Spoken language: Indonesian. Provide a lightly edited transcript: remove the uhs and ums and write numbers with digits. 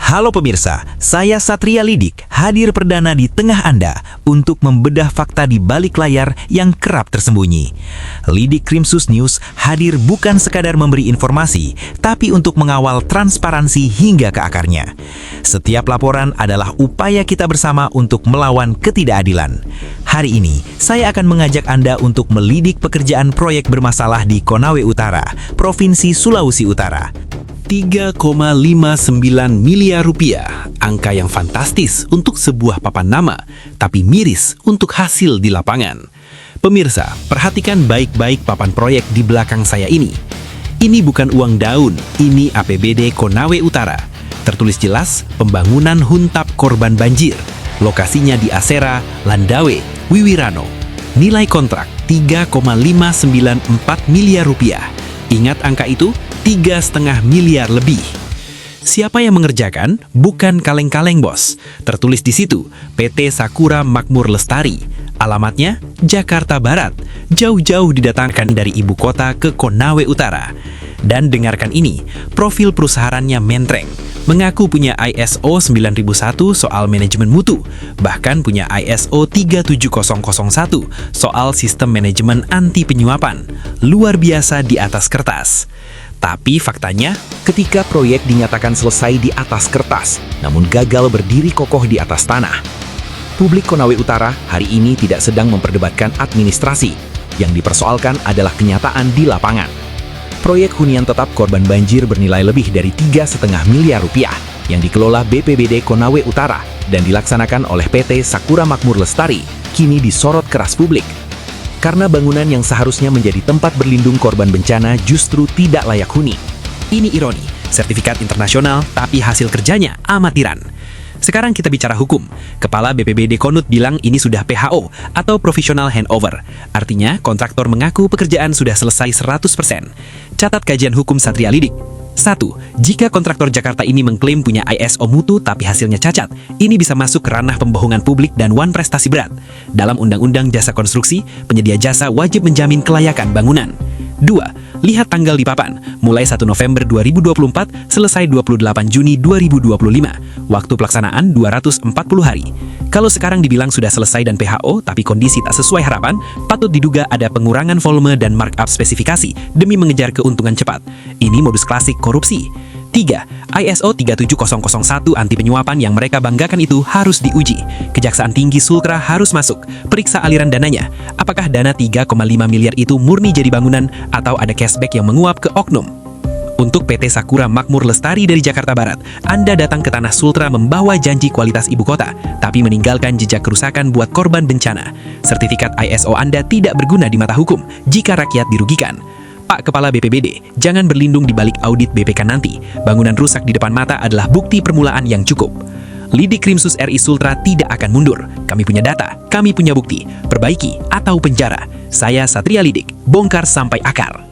Halo pemirsa, saya Satria Lidik, hadir perdana di tengah Anda untuk membedah fakta di balik layar yang kerap tersembunyi. Lidik Krimsus News hadir bukan sekadar memberi informasi, tapi untuk mengawal transparansi hingga ke akarnya. Setiap laporan adalah upaya kita bersama untuk melawan ketidakadilan. Hari ini, saya akan mengajak Anda untuk melidik pekerjaan proyek bermasalah di Konawe Utara, Provinsi Sulawesi Utara. 3,59 miliar rupiah, angka yang fantastis untuk sebuah papan nama, tapi miris untuk hasil di lapangan. Pemirsa, perhatikan baik-baik papan proyek di belakang saya ini. Ini bukan uang daun, ini APBD Konawe Utara. Tertulis jelas, pembangunan huntap korban banjir. Lokasinya di Asera, Landawe, Wiwirano. Nilai kontrak 3,594 miliar rupiah. Ingat angka itu? 3,5 miliar lebih. Siapa yang mengerjakan? Bukan kaleng-kaleng, bos. Tertulis di situ, PT Sakura Makmur Lestari. Alamatnya, Jakarta Barat. Jauh-jauh didatangkan dari ibu kota ke Konawe Utara. Dan dengarkan ini, profil perusahaannya mentereng. Mengaku punya ISO 9001 soal manajemen mutu. Bahkan punya ISO 37001 soal sistem manajemen anti penyuapan. Luar biasa di atas kertas. Tapi faktanya, ketika proyek dinyatakan selesai di atas kertas, namun gagal berdiri kokoh di atas tanah. Publik Konawe Utara hari ini tidak sedang memperdebatkan administrasi. Yang dipersoalkan adalah kenyataan di lapangan. Proyek hunian tetap korban banjir bernilai lebih dari 3,5 miliar rupiah yang dikelola BPBD Konawe Utara dan dilaksanakan oleh PT Sakura Makmur Lestari, kini disorot keras publik. Karena bangunan yang seharusnya menjadi tempat berlindung korban bencana justru tidak layak huni. Ini ironi, sertifikat internasional tapi hasil kerjanya amatiran. Sekarang kita bicara hukum. Kepala BPBD Konut bilang ini sudah PHO atau Professional Handover. Artinya kontraktor mengaku pekerjaan sudah selesai 100%. Catat kajian hukum Satria Lidik. 1. Jika kontraktor Jakarta ini mengklaim punya ISO mutu tapi hasilnya cacat, ini bisa masuk ke ranah pembohongan publik dan wan prestasi berat. Dalam Undang-Undang Jasa Konstruksi, penyedia jasa wajib menjamin kelayakan bangunan. 2. Lihat tanggal di papan, mulai 1 November 2024, selesai 28 Juni 2025. Waktu pelaksanaan 240 hari. Kalau sekarang dibilang sudah selesai dan PHO, tapi kondisi tak sesuai harapan, patut diduga ada pengurangan volume dan markup spesifikasi demi mengejar keuntungan cepat. Ini modus klasik korupsi. 3. ISO 37001 anti penyuapan yang mereka banggakan itu harus diuji. Kejaksaan Tinggi Sultra harus masuk. Periksa aliran dananya. Apakah dana 3,5 miliar itu murni jadi bangunan atau ada cashback yang menguap ke oknum? Untuk PT Sakura Makmur Lestari dari Jakarta Barat, Anda datang ke Tanah Sultra membawa janji kualitas ibu kota, tapi meninggalkan jejak kerusakan buat korban bencana. Sertifikat ISO Anda tidak berguna di mata hukum jika rakyat dirugikan. Pak Kepala BPBD, jangan berlindung di balik audit BPK nanti. Bangunan rusak di depan mata adalah bukti permulaan yang cukup. Lidik Krimsus RI Sultra tidak akan mundur. Kami punya data, kami punya bukti. Perbaiki atau penjara. Saya Satria Lidik, bongkar sampai akar.